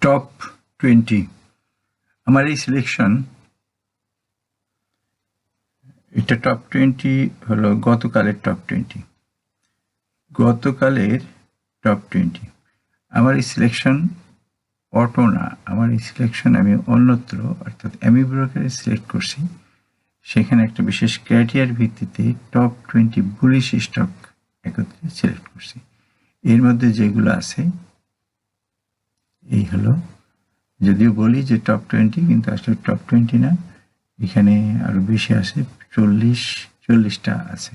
Top 20 আমার এই selection, এটা টপ 20 হলো গতকালের টপ 20। আমার এই সিলেকশন অটো না, আমার এই সিলেকশন আমি অন্যত্র অর্থাৎ এমি ব্রোকারে সিলেক্ট করছি। সেখানে একটা বিশেষ ক্রাইটেরিয়ার ভিত্তিতে টপ 20 বুলিশ স্টক একত্রে সিলেক্ট করছি। এর মধ্যে যেগুলো আছে এই হলো, যদিও বলি যে টপ 20 কিন্তু আসলে টপ 20 না, এখানে আরো বেশি আছে, 40টা আছে।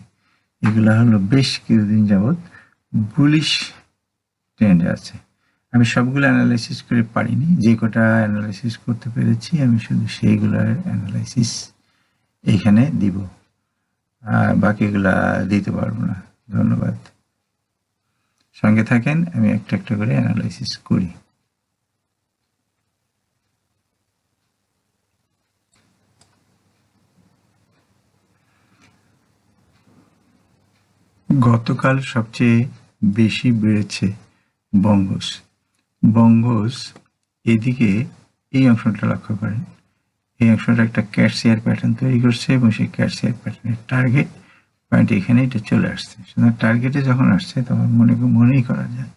এগুলা হলো বেশ কিছুদিন যাবৎ বুলিশ ট্রেন্ডে আছে। আমি সবগুলো অ্যানালাইসিস করে পারিনি, যে কটা অ্যানালাইসিস করতে পেরেছি আমি শুধু সেইগুলোর অ্যানালাইসিস এইখানে দিব, আর বাকিগুলা দিতে পারবো না। ধন্যবাদ, সঙ্গে থাকেন, আমি একটা একটা করে অ্যানালাইসিস করি। গতকাল সবচেয়ে বেশি বেড়েছে বঙ্গস এদিকে এই অংশটা লক্ষ্য করেন, এই অংশটা একটা ক্যাটশেয়ার প্যাটার্ন তৈরি করছে এবং সেই ক্যাটশেয়ার প্যাটার্নের টার্গেট পয়েন্ট এখানে এটা চলে আসছে। সুতরাং টার্গেটে যখন আসছে তখন মনেই করা যায়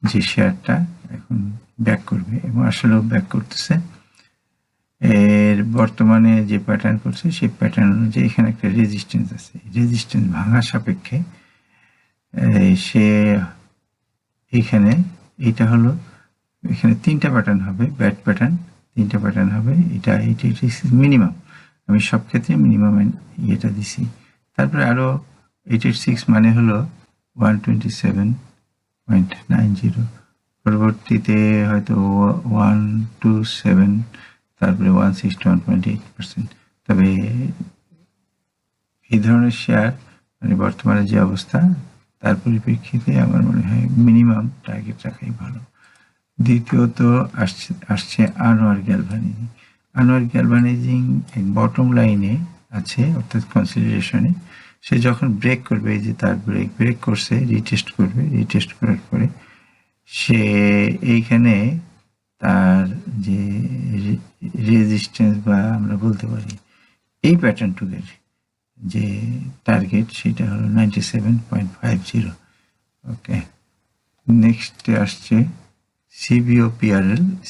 যে শেয়ারটা এখন ব্যাক করবে, এবং আসলেও ব্যাক করতেছে। এর বর্তমানে যে প্যাটার্ন করছে সেই প্যাটার্ন অনুযায়ী এখানে একটা রেজিস্ট্যান্স আছে, রেজিস্ট্যান্স ভাঙা সাপেক্ষে সে এখানে, এটা হলো এখানে 3টা প্যাটার্ন হবে, ব্যাট প্যাটার্ন 3টা প্যাটার্ন হবে। এটা মিনিমাম, আমি সব ক্ষেত্রে মিনিমাম এটা দিছি। তারপরে আরো 86 মানে হলো 127.90, পরবর্তীতে হয়তো 127, তারপরে 161.8%। তবে এই ধরনের শেয়ার মানে বর্তমানে যে অবস্থা তার পরিপ্রেক্ষিতে আমার মনে হয় মিনিমাম টার্গেট রাখাই ভালো। দ্বিতীয়ত আসছে আনোয়ার গ্যালভানিজিং বটম লাইনে আছে, অর্থাৎ কনসিডারেশনে। সে যখন ব্রেক করবে, এই যে তার ব্রেক করছে, রিটেস্ট করবে, রিটেস্ট করার পরে সে এইখানে তার যে রেজিস্ট্যান্স বা আমরা বলতে পারি এই প্যাটার্নটুকের যে টার্গেট সেটা হলো 97.50। ওকে, নেক্সটে আসছে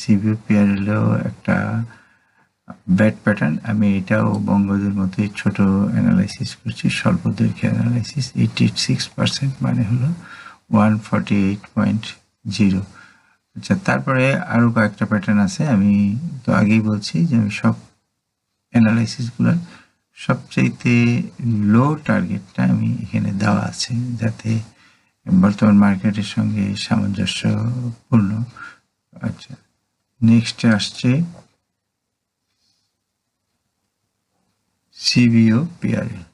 সিবিওপিআরএলও একটা ব্যাড প্যাটার্ন। আমি এটাও বঙ্গদের মতোই ছোট অ্যানালাইসিস করছি, স্বল্প দৈর্ঘ্য অ্যানালাইসিস। 86% মানে হলো 148.0। আচ্ছা, তারপরে আরো কয়েকটা প্যাটার্ন আছে। আমি তো আগেই বলছি যে আমি সব অ্যানালাইসিসগুলোর সবচাইতে লো টার্গেটটা আমি এখানে দেওয়া আছে, যাতে বর্তমান মার্কেটের সঙ্গে সামঞ্জস্যপূর্ণ। আচ্ছা, নেক্সটে আসছে সিবিওপিআরএল।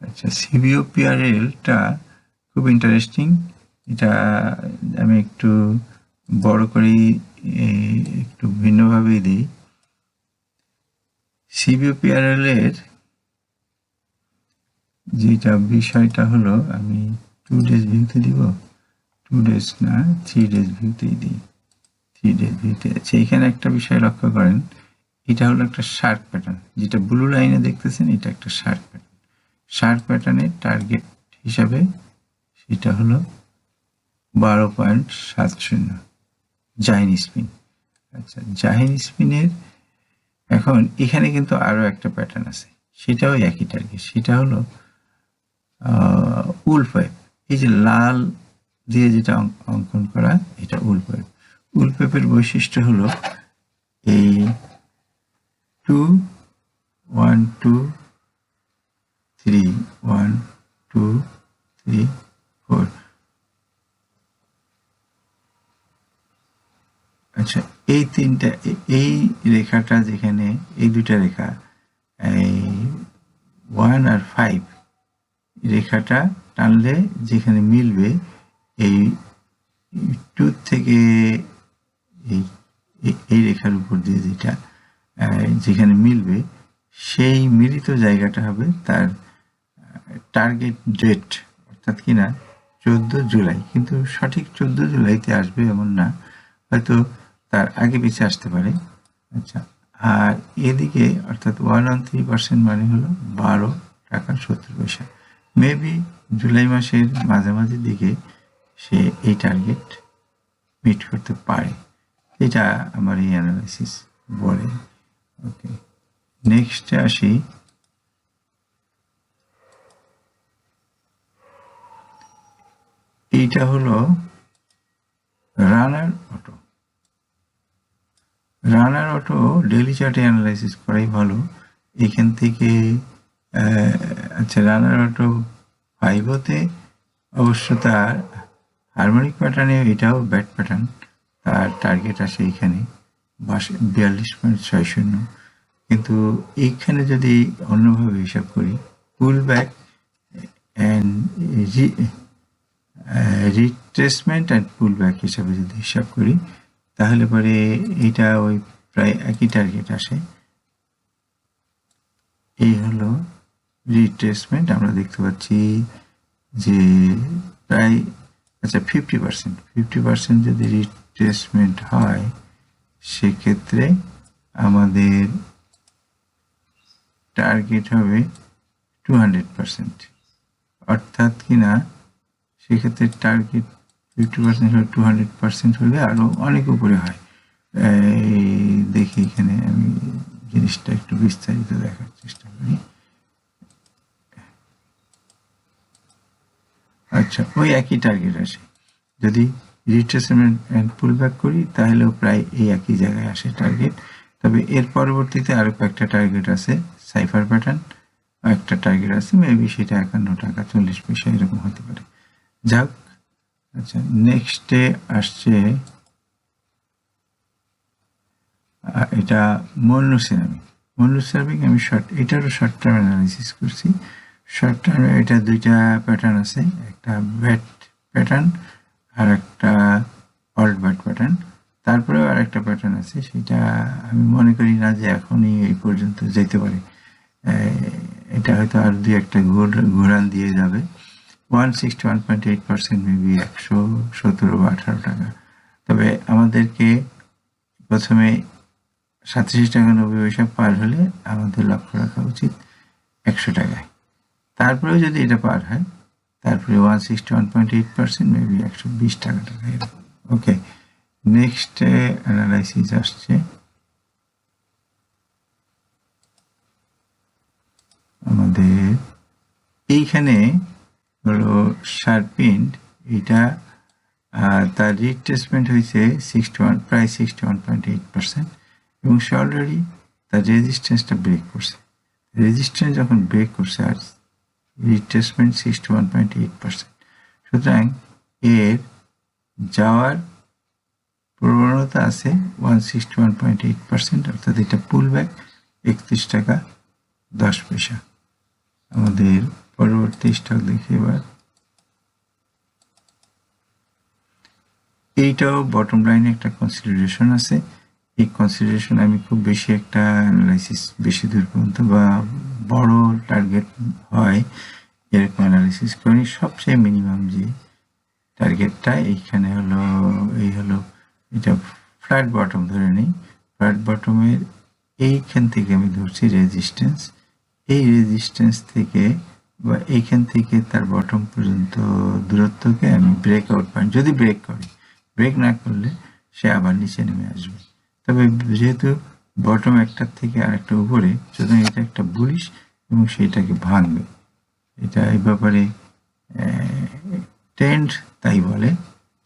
আচ্ছা, সিবিওপিআরএলটা খুব ইন্টারেস্টিং। এটা আমি একটু বড় করেই একটু ভিন্নভাবেই দিই। সিবিওপিআরএল এর যেটা বিষয়টা হলো, আমি 2 ডেজ ভিউতে দিব, 2 ডেজ না 3 ডেজ ভিউতেই দিই। 3 ডেজ ভিউতে আছে। এখানে একটা বিষয় লক্ষ্য করেন, এটা হলো একটা শার্প প্যাটার্ন, যেটা ব্লু লাইনে দেখতেছেন, এটা একটা শার্প প্যাটার্ন। শার্প প্যাটার্নের টার্গেট হিসাবে সেটা হলো 12.70 জাহিন স্পিন। আচ্ছা, জাহিন স্পিনের এখন এখানে কিন্তু আরো একটা প্যাটার্ন আছে, সেটাও একই টার্গেট, সেটা হলো উলফ ওয়েভ। এই যে লাল দিয়ে যেটা অঙ্কন করা, এটা উলফ ওয়েভ। উলফ ওয়েভের বৈশিষ্ট্য হলো এই 2 1 2 3 1 2 3 4। আচ্ছা, এই তিনটা, এই রেখাটা যেখানে, এই দুটা রেখা, এই 1 আর 5 রেখাটা টানলে যেখানে মিলবে, এই 2 থেকে এই রেখার উপর দিয়ে যেটা যেখানে মিলবে, সেই মিলিত জায়গাটা হবে তার টার্গেট ডেট, অর্থাৎ কিনা 14 জুলাই। কিন্তু সঠিক 14 জুলাইতে আসবে এমন না, হয়তো তার আগে পিছিয়ে আসতে পারে। আচ্ছা, আর এদিকে অর্থাৎ 1 on 3% মানে হলো 12 টাকা 70 পয়সা। মেবি জুলাই মাসের মাঝামাঝি দিকে সে এই টার্গেট মিট করতে পারে, এটা আমার এই অ্যানালাইসিস বলে। ওকে, নেক্সটে আসি। এইটা হলো রানার অটো। রানার অটো ডেইলি চার্টে অ্যানালাইসিস করাই ভালো। এখান থেকে আচ্ছা, রানার অটো 5-তে অবশ্য তার হারমোনিক প্যাটার্নে এটাও ব্যাট প্যাটার্ন, তার টার্গেট আসে এইখানে 42.60, কিন্তু এইখানে যদি অন্যভাবে হিসাব করি, পুল back and retracement and pool back হিসাবে যদি হিসাব করি, তাহলে পরে এটা ওই প্রায় একই টার্গেট আসে। এই হলো রিট্রেসমেন্ট, আমরা দেখতে পাচ্ছি যে প্রায় আচ্ছা 50% যদি রিট্রেসমেন্ট হয়, সেক্ষেত্রে আমাদের টার্গেট হবে 200%, অর্থাৎ কিনা সেক্ষেত্রে টার্গেট 50% হলে 200% হলে আরো অনেক উপরে হয়। দেখি এখানে আমি জিনিসটা একটু বিস্তারিত দেখার চেষ্টা করি। আচ্ছা, ওই একই টার্গেট আসে। যদি রিট্রেসমেন্ট অ্যান্ড পুল ব্যাক করি, তাহলেও প্রায় এই একই জায়গায় আসে টার্গেট। তবে এর পরবর্তীতে আরো কয়েকটা টার্গেট আছে, সাইফার প্যাটার্ন একটা টার্গেট আছে, মেবি সেটা 51 টাকা 40 পয়সা এরকম হতে পারে। যাক, আচ্ছা, নেক্সটে আসছে এটা মল্লু সিরামিক। মল্লু সিরামিক আমি এটারও শর্ট টার্ম অ্যানালাইসিস করছি। শর্ট টার্মে এটা দুইটা প্যাটার্ন আছে, একটা ব্যাট প্যাটার্ন আর একটা অল্ট ব্যাট প্যাটার্ন। তারপরেও আর একটা প্যাটার্ন আছে, সেটা আমি মনে করি না যে এখনই এই পর্যন্ত যেতে পারে। এটা হয়তো আর দুই একটা ঘোরান দিয়ে যাবে। 161.8% মেবি 117 বা 18 টাকা। তবে আমাদেরকে প্রথমে 87 টাকা 90 পয়সা পার হলে আমাদের লক্ষ্য রাখা উচিত 100 টাকায়। তারপরেও যদি এটা পার হয়, তারপরে 161.8% মেবি 120 টাকা এরকম। ওকে, নেক্সট অ্যানালাইসিস আসছে আমাদের এইখানে হলো শার্পিন্ড। এটা তার রিট্রেসমেন্ট হয়েছে 61, প্রায় 61.8%, এবং সে অলরেডি তার রেজিস্ট্যান্সটা ব্রেক করছে। রেজিস্ট্যান্স যখন ব্রেক করছে আর রিট্রেসমেন্ট 61.8%, সুতরাং এর যাওয়ার প্রবণতা আছে 161.8%, অর্থাৎ এটা পুল ব্যাক 31 টাকা 10 পয়সা। আমাদের পরবর্তী স্টক দেখি এবার। এইটাও বটম লাইনে একটা কনসিডারেশন আছে। এই কনসিডারেশন আমি খুব বেশি একটা অ্যানালাইসিস বেশি দূর পর্যন্ত বা বড় টার্গেট হয় এরকম অ্যানালাইসিস করি। সবচেয়ে মিনিমাম যে টার্গেটটা এইখানে হলো, এই হলো এটা ফ্ল্যাট বটম ধরে নেই। ফ্ল্যাট বটমের এইখান থেকে আমি ধরছি রেজিস্ট্যান্স। এই রেজিস্ট্যান্স থেকে বা এইখান থেকে তার বটম পর্যন্ত দূরত্বকে আমি ব্রেকআউট পয়েন্ট, যদি ব্রেক করে, ব্রেক না করলে সে আবার নিচে নেমে আসবে। তবে যেহেতু বটম একটার থেকে আর একটা উপরে, সুতরাং এটা একটা বুলিশ এবং সেইটাকে ভাঙবে। এটা এই ব্যাপারে ট্রেন্ড তাই বলে,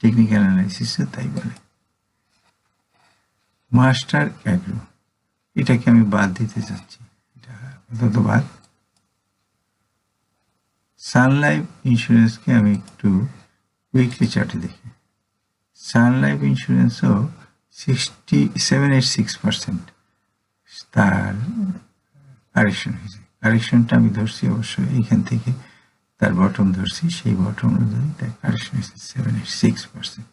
টেকনিক্যাল অ্যানালাইসিসে তাই বলে। মাস্টার অ্যাগ্রো, এটাকে আমি বাদ দিতে চাচ্ছি, এটা আপাতত বাদ। সান লাইফ ইন্স্যুরেন্সকে আমি একটু উইকলি চার্টে দেখি। সান লাইফ ইন্স্যুরেন্সও 786% তার কারেকশন হয়েছে। কারেকশনটা আমি ধরছি অবশ্য এইখান থেকে তার বটম ধরছি, সেই বটম অনুযায়ী তার কারেকশন হয়েছে 786%,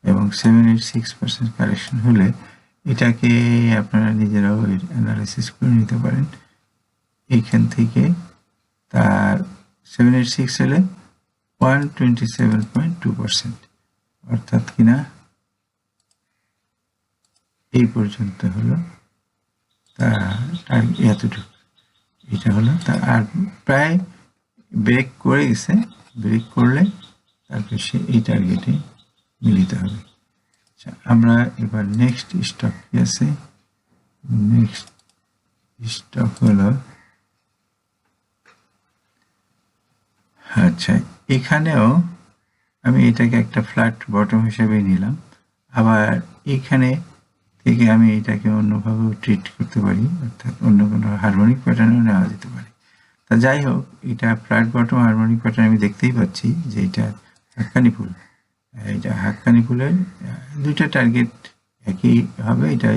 এবং 786% কারেকশন হলে এটাকে আপনারা নিজেরাও অ্যানালাইসিস করে নিতে পারেন। এইখান থেকে তার 786 হলে 127.2%, অর্থাৎ কিনা এই পর্যন্ত হলো তার এতটুকু, এটা হলো তার, আর প্রায় ব্রেক করে গেছে, ব্রেক করলে তারপরে সে এই টার্গেটে মিলিতে হবে। আচ্ছা, আমরা এবার নেক্সট স্টক কি আছে, নেক্সট স্টক হলো, আচ্ছা এখানেও আমি এটাকে একটা ফ্ল্যাট বটম হিসেবে নিলাম, আবার এখানে থেকে আমি এটাকে অন্যভাবেও ট্রিট করতে পারি, অর্থাৎ অন্য কোনো হারমোনিক প্যাটার্নেও নেওয়া যেতে পারে। তা যাই হোক, এটা ফ্ল্যাট বটম হারমোনিক প্যাটার্ন আমি দেখতেই পাচ্ছি যে এটা হাক্কানি ফুল, এটা হাক্কানি ফুলের দুইটা টার্গেট একই হবে, এটা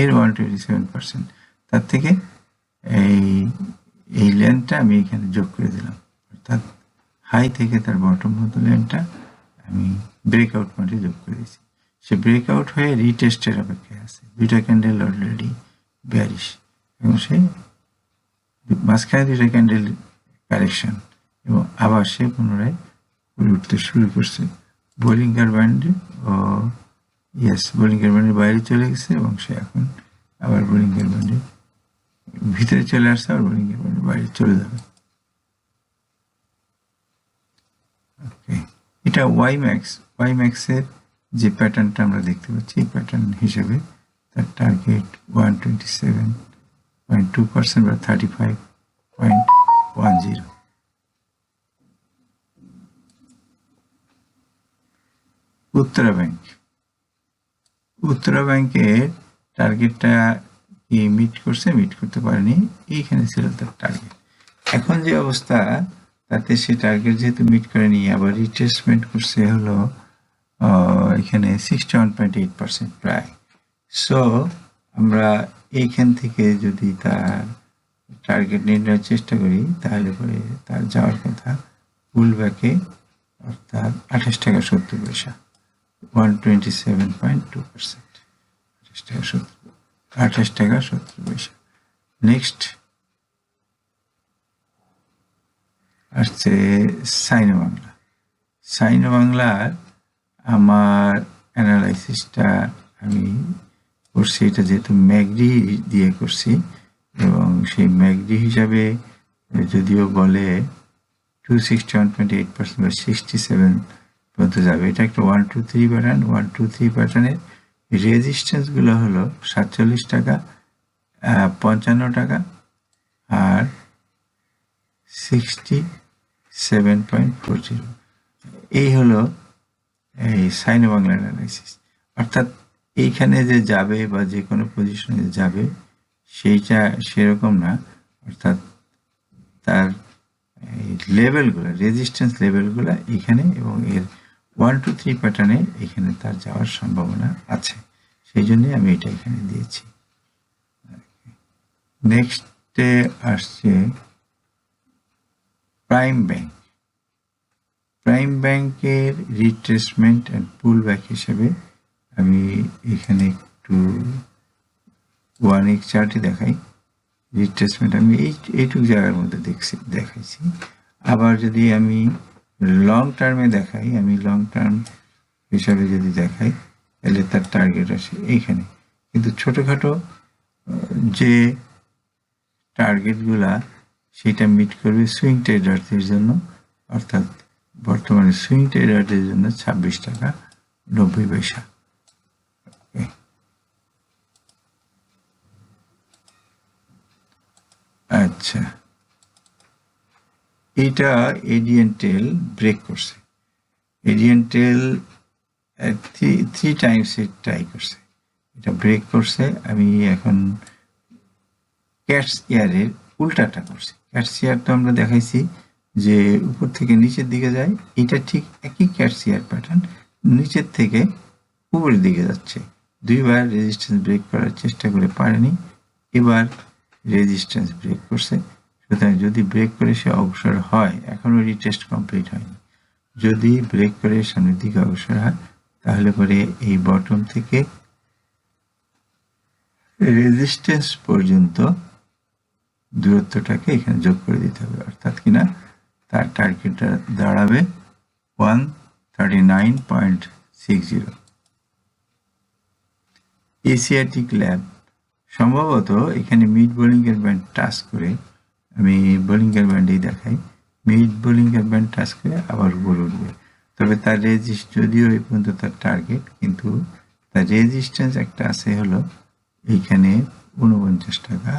এর 127%, তার থেকে এই লেন্থটা আমি এখানে যোগ করে দিলাম, অর্থাৎ হাই থেকে তার বটম মতো লেন্থটা আমি ব্রেকআউট পয়েন্টে যোগ করে দিয়েছি। সে ব্রেকআউট হয়ে রিটেস্টের অপেক্ষায় আছে, দুইটা ক্যান্ডেল অলরেডি বেয়ারিশ, এবং সে মাঝখানে দুইটা ক্যান্ডেল কারেকশন, এবং আবার সে পুনরায় উপরে উঠতে শুরু করছে বোলিঙ্গার ব্যান্ডে, ও ইয়েস বোলিঙ্গার ব্যান্ডের বাইরে চলে গেছে, এবং সে এখন আবার বোলিঙ্গার ব্যান্ডের ভিতরে চলে আসছে, আর বোলিঙ্গার ব্যান্ডের বাইরে চলে যাবে। ওকে, এটা ওয়াইম্যাক্সের যে প্যাটার্নটা আমরা দেখতে পাচ্ছি, এই প্যাটার্ন হিসেবে তার টার্গেট 127.2% বা 35.10। উত্তরা ব্যাংকের টার্গেটটা কি মিট করছে, মিট করতে পারেনি, এইখানে ছিল তার টার্গেট। এখন যে অবস্থা, তাতে সে টার্গেট যেহেতু মিট করেনি, আবার রিট্রেসমেন্ট করছে হলো এখানে 61.8% প্রায়। সো আমরা এইখান থেকে যদি তার টার্গেট নির্ণয়ের চেষ্টা করি, তাহলে পরে তার যাওয়ার কথা পুল ব্যাকে, অর্থাৎ 28.70 টাকা, 127.2%, 28.70 টাকা। নেক্সট আসছে সাইনো বাংলার আমার অ্যানালাইসিসটা আমি করছি, এটা যেহেতু ম্যাকডি দিয়ে করছি, এবং সেই ম্যাকডি হিসাবে যদিও বলে 261.8% বা 67 পর্যন্ত যাবে, এটা একটা 1-2-3 প্যাটার্ন। 1-2-3 প্যাটার্নের রেজিস্ট্যান্সগুলো হলো 47 টাকা, 55 টাকা, আর 67.40। এই হলো এই সাইনো বাংলা অ্যানালাইসিস, অর্থাৎ এইখানে যে যাবে বা যে কোনো পজিশনে যাবে সেইটা সেরকম না, অর্থাৎ তার লেভেলগুলো, রেজিস্ট্যান্স লেভেলগুলো এখানে, এবং এর 1-2-3 প্যাটার্নে এখানে তার যাওয়ার সম্ভাবনা আছে, সেই জন্যই আমি এটা এখানে দিয়েছি। নেক্সটে আসছে প্রাইম ব্যাংকের রিট্রেসমেন্ট অ্যান্ড পুল ব্যাক হিসেবে আমি এখানে একটু 1 উইক চার্টে দেখাই। রিট্রেসমেন্ট আমি এইটুকু জায়গার মধ্যে দেখাইছি। আবার যদি আমি লং টার্মে দেখাই, আমি লং টার্ম হিসাবে যদি দেখাই, তাহলে তার টার্গেট আসে এইখানে, কিন্তু ছোটোখাটো যে টার্গেটগুলা সেটা মিট করবে সুইং ট্রেডারদের জন্য, অর্থাৎ বর্তমানে সুইং ট্রেডারদের জন্য 26.90 টাকা। আচ্ছা, এটা এডিএনটেল ব্রেক করছে, এডিএনটেল 3 টাইমস ট্রাই করছে, এটা ব্রেক করছে। আমি এখন ক্যাটস ইয়ারের উল্টাটা করছি। ক্যাটস ইয়ার তো আমরা দেখাইছি যে উপর থেকে নিচের দিকে যায়, এটা ঠিক একই ক্যাটস ইয়ার প্যাটার্ন, নিচের থেকে উপরের দিকে যাচ্ছে। দুইবার রেজিস্ট্যান্স ব্রেক করার চেষ্টা করে পারেনি, এবার রেজিস্ট্যান্স ব্রেক করছে। সুতরাং যদি ব্রেক করে সে অগ্রসর হয়, এখনো রিটেস্ট কমপ্লিট হয়নি, যদি ব্রেক করে সামনের দিকে অগ্রসর হয়, তাহলে পরে এই বটম থেকে রেজিস্ট্যান্স পর্যন্ত দূরত্বটাকে এখানে যোগ করে দিতে হবে, অর্থাৎ কিনা তার টার্গেটটা দাঁড়াবে 139.60। এশিয়াটিক ল্যাব সম্ভবত এখানে মিড বোলিংয়ের ব্যান্ড টাচ করে, আমি বোলিংয়ের ব্যান্ডেই দেখাই, মিড বোলিংয়ের ব্যান্ড টাচ করে আবার বল উঠবে। তবে তার যদিও এই পর্যন্ত তার টার্গেট, কিন্তু তার রেজিস্ট্যান্স একটা আছে হলো এইখানে 49 টাকা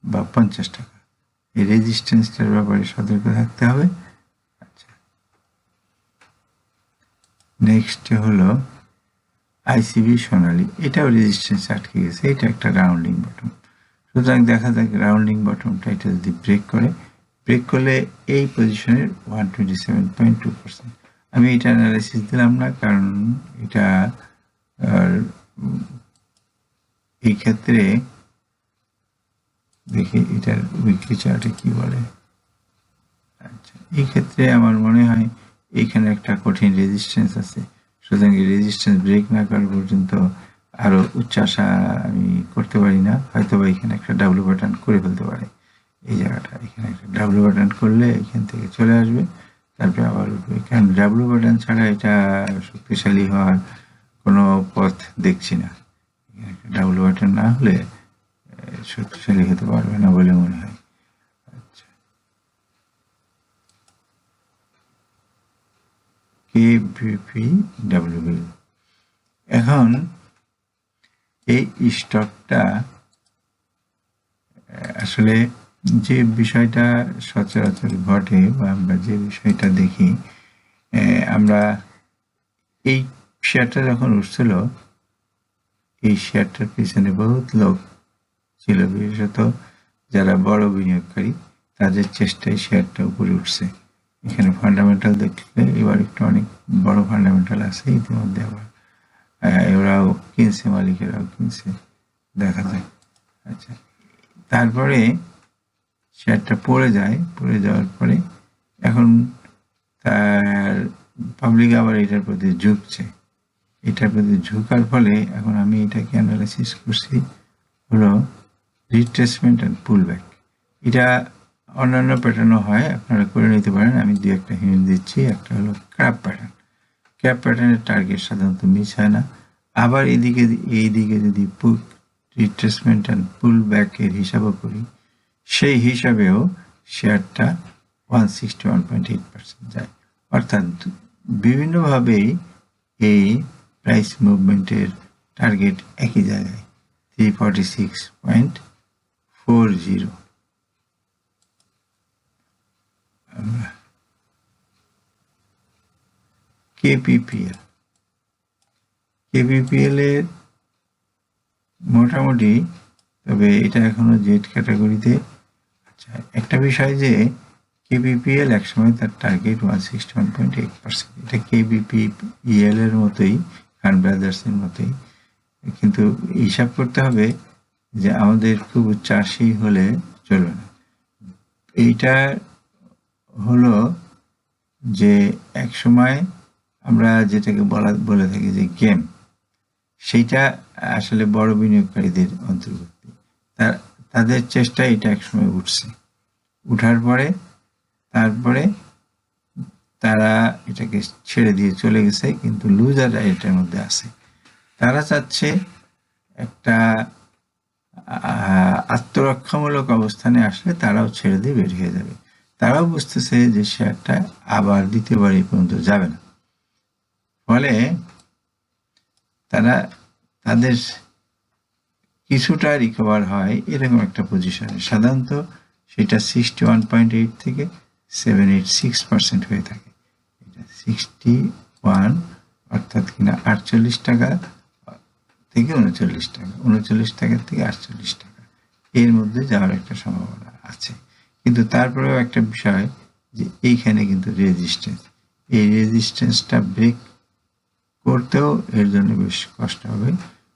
বা 50 টাকা। এই রেজিস্ট্যান্সটার ব্যাপারে সতর্ক থাকতে হবে। আচ্ছা, নেক্সট হলো আইসিবি সোনালী, এটাও রেজিস্ট্যান্স আটকে গেছে, এটা একটা রাউন্ডিং বটম। সুতরাং দেখা যাক রাউন্ডিং বটমটা এটা যদি ব্রেক করে, ব্রেক করলে এই পজিশনের 127.2%। আমি এটা অ্যানালাইসিস দিলাম না, কারণ এটা এই ক্ষেত্রে দেখি এটার উইকলি চার্টে কি বলে। আচ্ছা, এই ক্ষেত্রে আমার মনে হয় এইখানে একটা কঠিন রেজিস্ট্যান্স আছে, সুতরাং এই রেজিস্ট্যান্স ব্রেক না করা পর্যন্ত আরো উচ্চ আশা আমি করতে পারি না। হয়তো বা এখানে একটা ডাব্লু বাটন করে ফেলতে পারে, এই জায়গাটা এখানে একটা ডাব্লু বাটন করলে এখান থেকে চলে আসবে, তারপরে আবার উঠবে। কারণ ডাব্লু বাটন ছাড়া এটা শক্তিশালী হওয়ার কোনো পথ দেখছি না। এখানে একটা ডাব্লু বাটন না হলে শক্তিশালী হতে পারবে না বলে মনে হয়। আচ্ছা, KBPWL, এখন এই স্টকটা আসলে যে বিষয়টা সচরাচর ঘটে বা আমরা যে বিষয়টা দেখি, আমরা এই শেয়ারটা যখন উঠছিল, এই শেয়ারটার পিছনে বহুত লোক ছিল, বিশেষত যারা বড় বিনিয়োগকারী, তাদের চেষ্টায় শেয়ারটা উপরে উঠছে। এখানে ফান্ডামেন্টাল দেখলে এবার একটু অনেক বড় ফান্ডামেন্টাল আছে ইতিমধ্যে, আবার ওরাও কিনছে, মালিকেরাও কিনছে, দেখা যায়। আচ্ছা, তারপরে শেয়ারটা পড়ে যায়, পড়ে যাওয়ার পরে এখন তার পাবলিক আবার এটার প্রতি ঝুঁকছে। এটার প্রতি ঝুঁকার ফলে এখন আমি এটাকে অ্যানালাইসিস করছি হলো রিট্রেসমেন্ট অ্যান্ড পুলব্যাক। এটা অন্যান্য প্যাটার্নও হয়, আপনারা করে নিতে পারেন। আমি দু একটা হিন্ট দিচ্ছি। একটা হলো ক্র্যাপ প্যাটার্ন। ক্র্যাপ প্যাটার্নের টার্গেট সাধারণত মিস হয় না। আবার এইদিকে যদি রিট্রেসমেন্ট অ্যান্ড পুল ব্যাকের হিসাবও করি, সেই হিসাবেও শেয়ারটা 161.8% যায়। অর্থাৎ বিভিন্নভাবেই এই প্রাইস মুভমেন্টের টার্গেট একই জায়গায় 346.40। আমরা কেপিপিএল এর মোটামুটি, তবে এটা এখনো জেড ক্যাটাগরিতে। আচ্ছা, একটা বিষয় যে কেবিপিএল একসময় তার টার্গেট 161.8%, এটা কেবিপিএল এর মতোই, খান ব্রাদার্সের মতোই, কিন্তু হিসাব করতে হবে যে আমাদের খুব চাষি হলে চলবে না। এইটা হলো যে এক সময় আমরা যেটাকে বলে থাকি যে গেম, সেইটা আসলে বড় বিনিয়োগকারীদের অন্তর্ভুক্ত। তাদের চেষ্টায় এটা একসময় উঠছে, উঠার পরে তারপরে তারা এটাকে ছেড়ে দিয়ে চলে গেছে, কিন্তু লুজাররা এটার মধ্যে আছে। তারা চাচ্ছে একটা আত্মরক্ষামূলক অবস্থানে আসলে তারাও ছেড়ে দিয়ে বের হয়ে যাবে। তারাও বুঝতেছে যে শেয়ারটা আবার দ্বিতীয়বার এই পর্যন্ত যাবে না, ফলে তারা তাদের কিছুটা রিকভার হয় এরকম একটা পজিশনে। সাধারণত সেটা 61.8 থেকে 786% হয়ে থাকে। এটা 61 অর্থাৎ কিনা 48 টাকা থেকে 39 টাকা, 39 টাকা থেকে 48 টাকা, এর মধ্যে যাওয়ার একটা সম্ভাবনা আছে। কিন্তু তারপরেও একটা বিষয় যে এইখানে কিন্তু রেজিস্ট্যান্স, এই রেজিস্ট্যান্সটা ব্রেক করতেও এর জন্য বেশ কষ্ট হবে।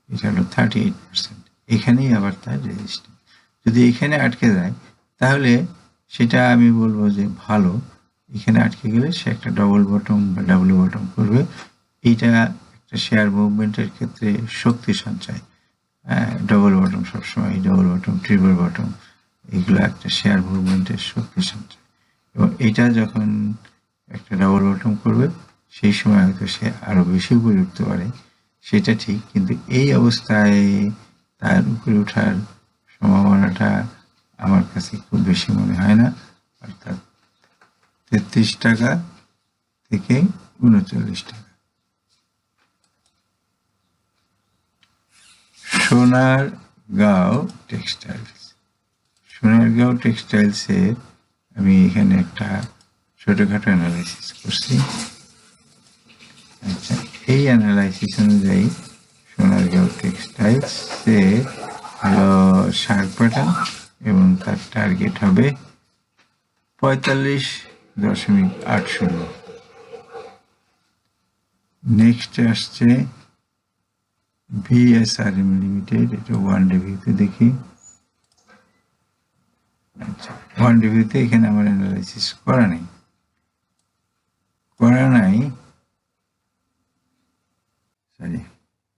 এটা হলো 38%। এখানেই আবার তার রেজিস্ট্যান্স, যদি এখানে আটকে যায় তাহলে সেটা আমি বলবো যে ভালো। এখানে আটকে গেলে সে একটা ডবল বটম বা ডাবল বটম করবে। এইটা একটা শেয়ার মুভমেন্টের ক্ষেত্রে শক্তি সঞ্চয়। ডবল বটম সবসময়, ডবল বটম, ট্রিপল বটম, এগুলো একটা শেয়ার মুভমেন্টের শক্তি সঞ্চয়। এবং এইটা যখন একটা ডাবল বটম করবে সেই সময় হয়তো সে আরো বেশি উপরে উঠতে পারে। সেটা ঠিক, কিন্তু এই অবস্থায় তার উপরে ওঠার সম্ভাবনাটা আমার কাছে খুব বেশি মনে হয় না। অর্থাৎ 33 টাকা থেকে 39 টাকা। সোনারগাঁও টেক্সটাইলস। সোনারগাঁও টেক্সটাইলসে আমি এখানে একটা ছোটখাটো অ্যানালাইসিস করছি। আচ্ছা, এই অ্যানালাইসিস অনুযায়ী সোনারগাঁও টেক্সটাইলসে হলো শার্প প্যাটার্ন এবং তার টার্গেট হবে 45.80। নেক্সট আসছে VSRM লিমিটেড, এটা ওয়ান ডে ভিউতে দেখি। আচ্ছা, ওয়ান ডে ভিউতে এখানে আমার অ্যানালাইসিস করা নাই। Sorry,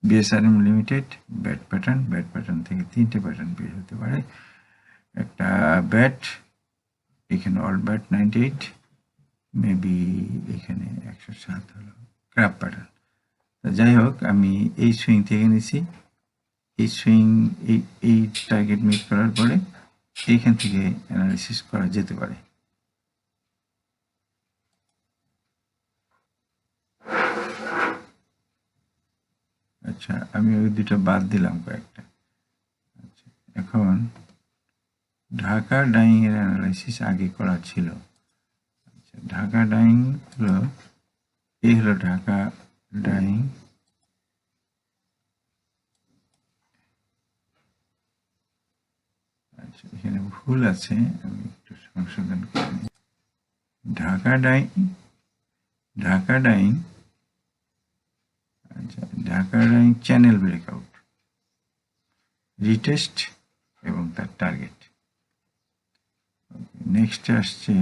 VSRM limited bat pattern থেকে 3টে প্যাটার্ন বের হতে পারে। একটা ব্যাট, এখানে অল ব্যাট 98, মেবি এখানে 107 হলো ক্র্যাপ প্যাটার্ন। যাই হোক, আমি এই সুইং থেকে নিছি। এই সুইং এই টার্গেট মিট করার পরে এইখান থেকে অ্যানালিসিস করা যেতে পারে। আচ্ছা, আমি ওই দুটো বাদ দিলাম কয়েকটা। আচ্ছা, এখন ঢাকা ডাইং এর অ্যানালাইসিস আগে করা ছিল। আচ্ছা, ঢাকা ডাইং হলো, এই হলো ঢাকা ডাইং। আচ্ছা, এখানে ভুল আছে, আমি একটু সংশোধন করি। ঢাকা ডাইং, আচ্ছা, Dhaka dyeing channel breakout, retest এবং তার টার্গেট। নেক্সট আসছে